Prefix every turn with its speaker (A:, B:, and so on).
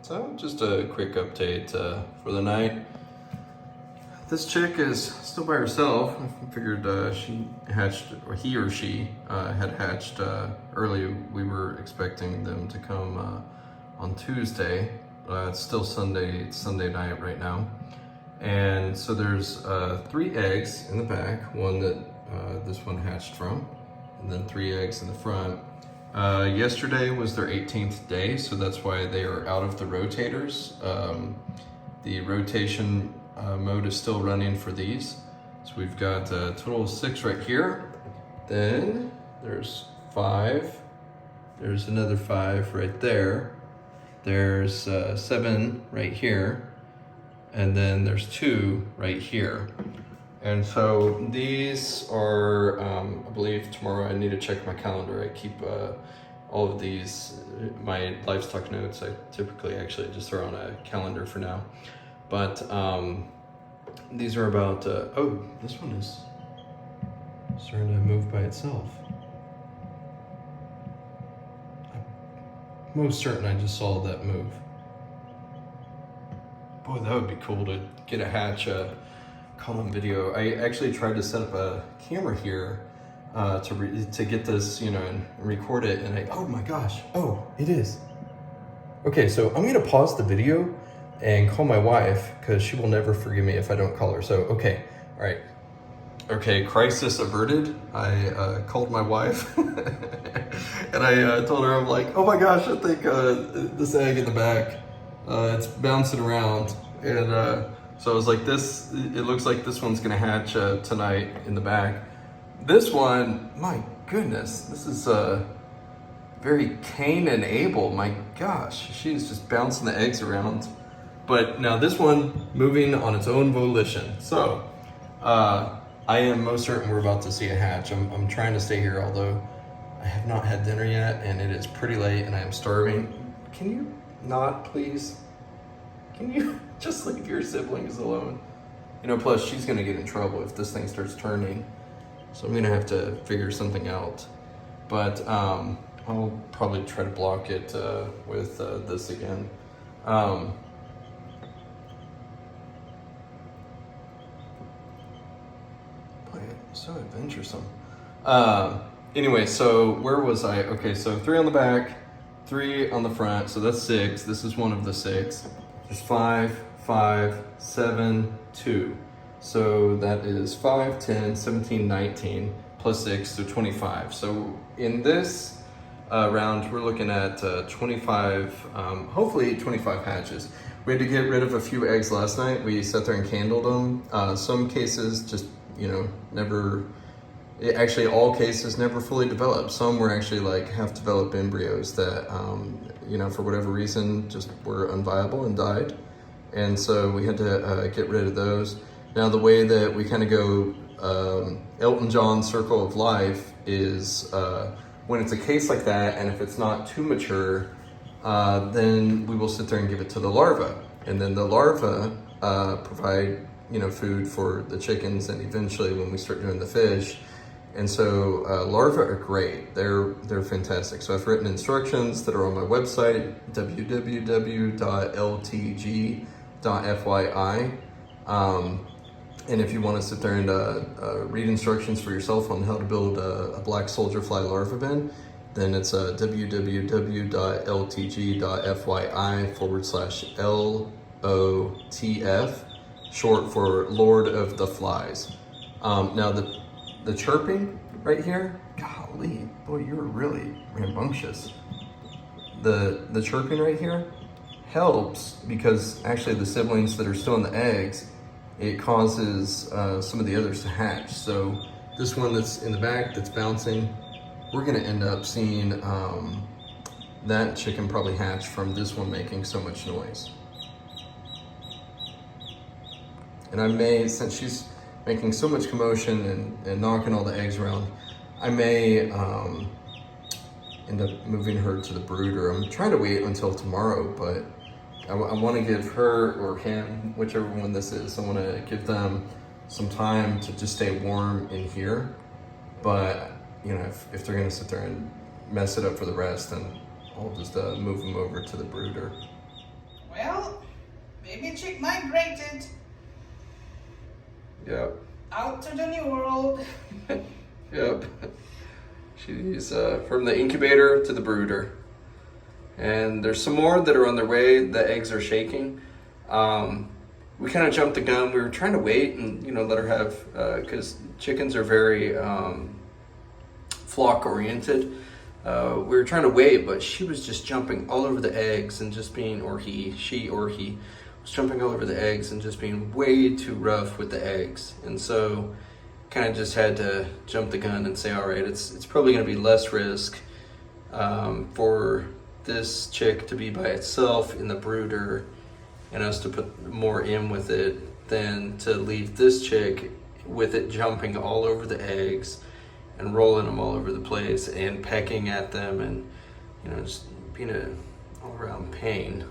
A: So just a quick update for the night. This chick is still by herself. I figured she hatched, or he or she had hatched early. We were expecting them to come on Tuesday. It's still Sunday, it's Sunday night right now. And so there's 3 eggs in the back, one that this one hatched from, and then 3 eggs in the front. Yesterday was their 18th day, so that's why they are out of the rotators. The rotation mode is still running for these. So we've got a total of 6 right here. Then there's 5. There's another 5 right there. There's 7 right here. And then there's 2 right here. And so these are, I believe tomorrow. I need to check my calendar. I keep all of these, my livestock notes, I typically actually just throw on a calendar for now. But these are about, oh, this one is starting to move by itself. I'm most certain I just saw that move. Boy, that would be cool to get a hatch caught on video. I actually tried to set up a camera here to get this, and record it, and oh my gosh, oh, it is. Okay, so I'm gonna pause the video and call my wife, because she will never forgive me if I don't call her. So, okay, all right. Okay, crisis averted. I called my wife and I told her, I'm like, oh my gosh, I think this egg in the back, it's bouncing around. And so I was like, it looks like this one's gonna hatch tonight in the back. This one, my goodness, this is very Cain and Abel. My gosh, she's just bouncing the eggs around. But now this one moving on its own volition. So I am most certain we're about to see a hatch. I'm trying to stay here, although I have not had dinner yet and it is pretty late and I am starving. Can you not, please? Can you just leave your siblings alone? Plus she's gonna get in trouble if this thing starts turning. So I'm gonna have to figure something out. But I'll probably try to block it with this again. Boy, so adventuresome. Anyway, so where was I? Okay, so 3 on the back, 3 on the front, so that's 6. This is one of the 6. There's 5, 5, 7, 2. So that is 5, 10, 17, 19, plus 6, so 25. So in this round, we're looking at 25, hopefully 25 hatches. We had to get rid of a few eggs last night. We sat there and candled them. Some cases just, never, actually all cases never fully developed. Some were actually like half developed embryos that, for whatever reason, just were unviable and died. And so we had to get rid of those. Now the way that we kind of go Elton John circle of life is when it's a case like that, and if it's not too mature, then we will sit there and give it to the larva. And then the larva provide, food for the chickens, and eventually when we start doing the fish. And so larvae are great. They're fantastic. So I've written instructions that are on my website, www.ltg.fyi. And if you want to sit there and read instructions for yourself on how to build a black soldier fly larva bin, then it's www.ltg.fyi/LOTF, short for Lord of the Flies. Now the chirping right here, golly, boy, you're really rambunctious. The chirping right here helps because actually the siblings that are still in the eggs, it causes some of the others to hatch. So this one that's in the back that's bouncing, we're gonna end up seeing that chicken probably hatch from this one making so much noise. And I may, since she's making so much commotion and knocking all the eggs around, I may end up moving her to the brooder. I'm trying to wait until tomorrow, but I want to give her or him, whichever one this is, I want to give them some time to just stay warm in here. But if they're going to sit there and mess it up for the rest, then I'll just move them over to the brooder.
B: Well, baby chick migrated
A: Yep.
B: out to the new world.
A: Yep. She's from the incubator to the brooder. And there's some more that are on their way. The eggs are shaking. We kind of jumped the gun. We were trying to wait and, you know, let her have, because chickens are very flock oriented. We were trying to wait, but she was just jumping all over the eggs and just being, she was jumping all over the eggs and just being way too rough with the eggs. And so kind of just had to jump the gun and say, all right, it's probably going to be less risk for this chick to be by itself in the brooder and us to put more in with it than to leave this chick with it jumping all over the eggs and rolling them all over the place and pecking at them and, you know, just being a all-around pain.